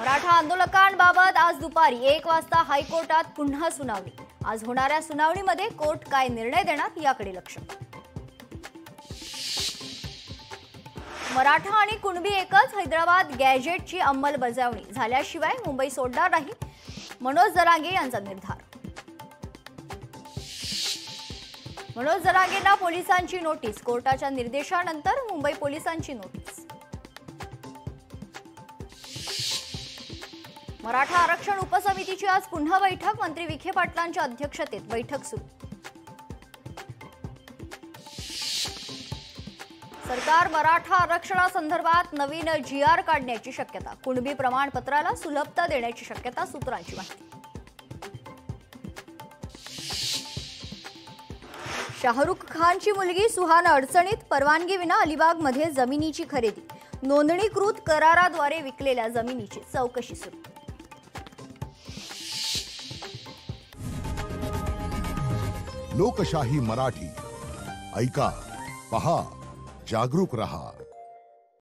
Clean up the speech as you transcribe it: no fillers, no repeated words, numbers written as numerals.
मराठा आंदोलकांबाबत आज दुपारी 1 वाजता हायकोर्टात पुन्हा सुनावणी। आज होणाऱ्या सुनावणीमध्ये कोर्ट काय निर्णय देणार याकडे लक्ष। मराठा आणि कुणबी एकच, हैदराबाद गॅजेटची अंमलबजावणी झाल्याशिवाय मुंबई सोडणार नाही, मनोज जरांगे यांचा निर्धार। मनोज जरांगेंना पोलिसांची नोटीस, कोर्टाच्या निर्देशानंतर मुंबई पोलिसांची नोटीस। मराठा आरक्षण उपसमितीची आज पुन्हा बैठक, मंत्री विखे पाटलांच्या अध्यक्षतेत बैठक सुरू। सरकार मराठा आरक्षणासंदर्भात नवीन GR काढण्याची शक्यता, कुणबी प्रमाणपत्राला सुलभता देण्याची शक्यता, सूत्रांची माहिती। शाहरुख खानची मुलगी सुहाना अडचणीत, परवानगीविना अलिबागमध्ये जमिनीची खरेदी, नोंदणीकृत कराराद्वारे विकलेल्या जमिनीची चौकशी सुरू। लोकशाही मराठी ऐका, पहा, जागरूक रहा।